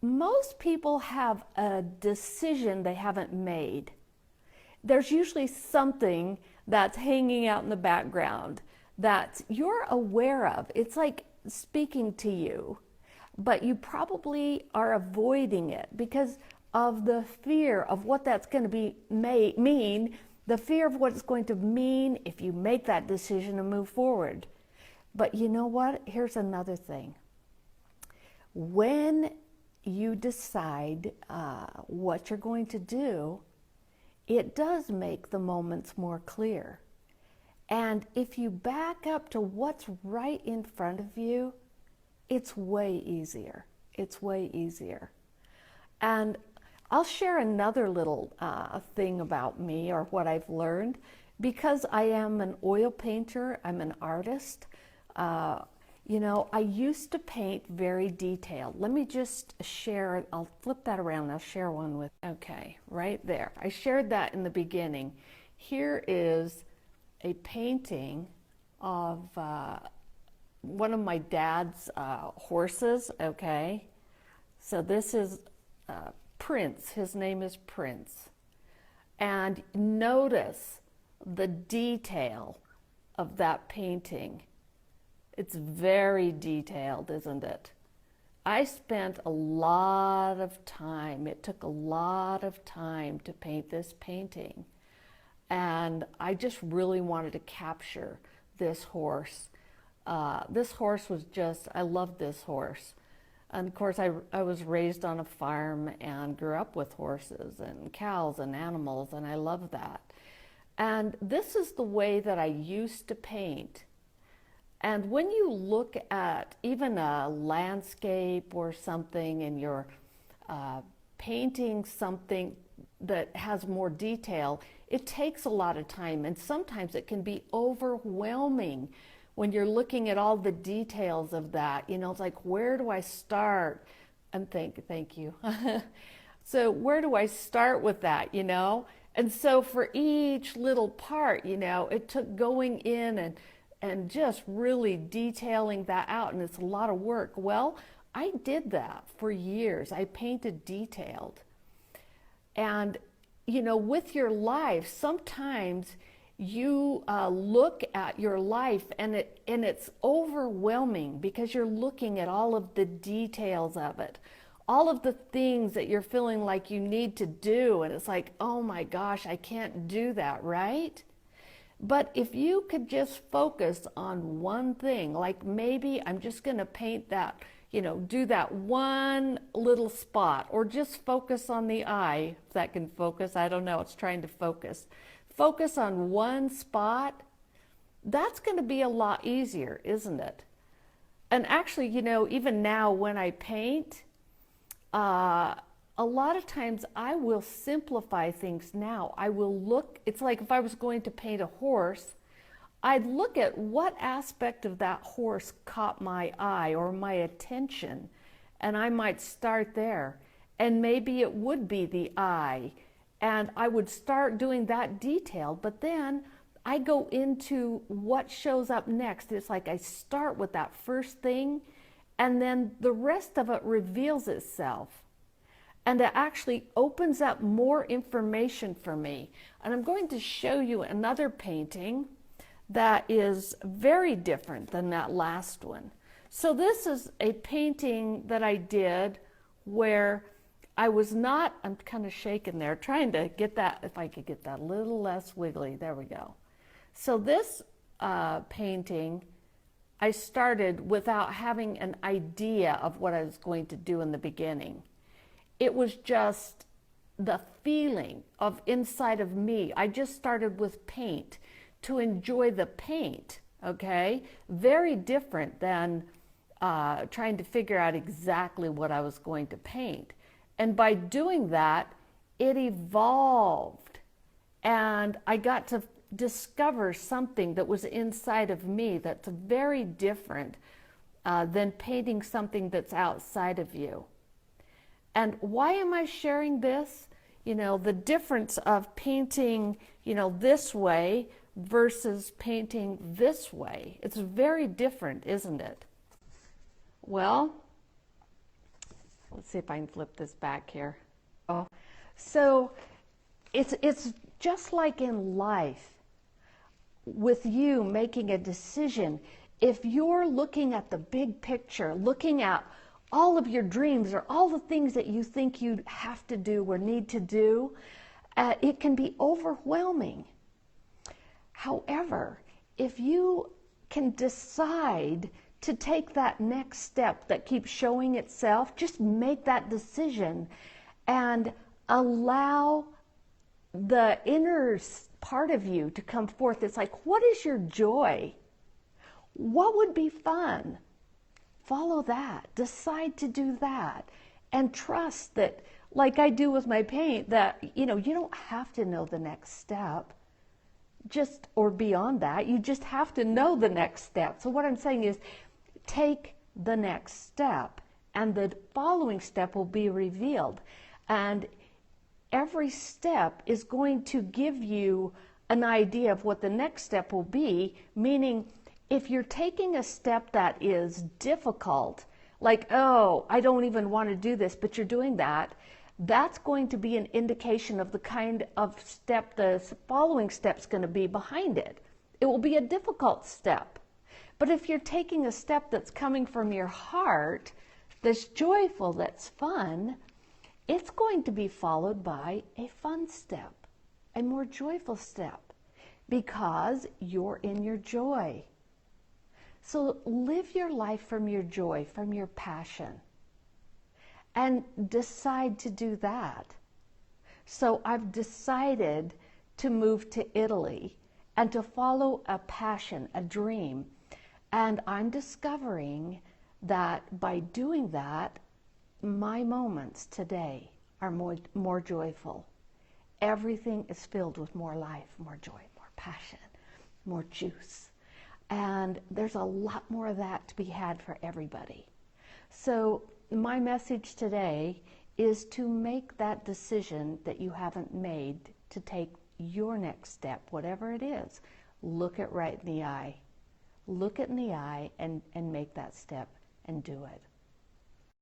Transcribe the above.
most people have a decision they haven't made. There's usually something that's hanging out in the background that you're aware of. It's like speaking to you, but you probably are avoiding it because of the fear of what that's going to mean, the fear of what it's going to mean if you make that decision and move forward. But you know what? Here's another thing. When you decide what you're going to do, it does make the moments more clear. And if you back up to what's right in front of you, it's way easier. It's way easier. And I'll share another little thing about me or what I've learned. Because I am an oil painter, I'm an artist, you know, I used to paint very detailed. Let me just share, I'll flip that around, I'll share one with, okay, right there. I shared that in the beginning. Here is a painting of one of my dad's horses, okay? So this is Prince, his name is Prince. And notice the detail of that painting. It's very detailed, isn't it? I spent a lot of time, it took a lot of time to paint this painting. And I just really wanted to capture this horse. This horse was just, I loved this horse. And of course, I was raised on a farm and grew up with horses and cows and animals, and I love that. And this is the way that I used to paint. And when you look at even a landscape or something and you're painting something that has more detail, it takes a lot of time, and sometimes it can be overwhelming when you're looking at all the details of that. You know, it's like, where do I start? And thank you. So where do I start with that, you know? And so for each little part, you know, it took going in and just really detailing that out, and it's a lot of work. Well, I did that for years. I painted detailed. And, you know, with your life, sometimes you look at your life and it's overwhelming because you're looking at all of the details of it, all of the things that you're feeling like you need to do, and it's like, oh my gosh, I can't do that, right? But if you could just focus on one thing, like maybe I'm just going to paint that, you know, do that one little spot, or just focus on the eye, if that can focus, I don't know, it's trying to focus. Focus on one spot, that's going to be a lot easier, isn't it? And actually, you know, even now when I paint, a lot of times I will simplify things now. I will look, it's like if I was going to paint a horse, I'd look at what aspect of that horse caught my eye or my attention, and I might start there. And maybe it would be the eye, and I would start doing that detail, but then I go into what shows up next. It's like I start with that first thing, and then the rest of it reveals itself. And it actually opens up more information for me. And I'm going to show you another painting that is very different than that last one. So this is a painting that I did where I was not, I'm kind of shaking there, trying to get that, if I could get that a little less wiggly, there we go. So this painting, I started without having an idea of what I was going to do in the beginning. It was just the feeling of inside of me. I just started with paint to enjoy the paint, okay? Very different than trying to figure out exactly what I was going to paint. And by doing that, it evolved. And I got to discover something that was inside of me that's very different than painting something that's outside of you. And why am I sharing this? You know, the difference of painting, you know, this way versus painting this way. It's very different, isn't it? Well, Let's see if I can flip this back here. Oh, so it's just like in life with you making a decision. If you're looking at the big picture, looking at all of your dreams or all the things that you think you have to do or need to do, it can be overwhelming. However, if you can decide to take that next step that keeps showing itself, just make that decision and allow the inner part of you to come forth. It's like, what is your joy? What would be fun? Follow that. Decide to do that. And trust that, like I do with my paint, that, you don't have to know the next step. Or beyond that, you just have to know the next step. So what I'm saying is, take the next step, and the following step will be revealed. And every step is going to give you an idea of what the next step will be, meaning if you're taking a step that is difficult, like, oh, I don't even want to do this, but you're doing that, that's going to be an indication of the kind of step the following step's going to be behind it. It will be a difficult step. But if you're taking a step that's coming from your heart, that's joyful, that's fun, it's going to be followed by a fun step, a more joyful step, because you're in your joy. So live your life from your joy, from your passion, and decide to do that. So I've decided to move to Italy and to follow a passion, a dream. And I'm discovering that by doing that, my moments today are more joyful. Everything is filled with more life, more joy, more passion, more juice. And there's a lot more of that to be had for everybody. So my message today is to make that decision that you haven't made to take your next step, whatever it is. Look it right in the eye. Look it in the eye and make that step and do it.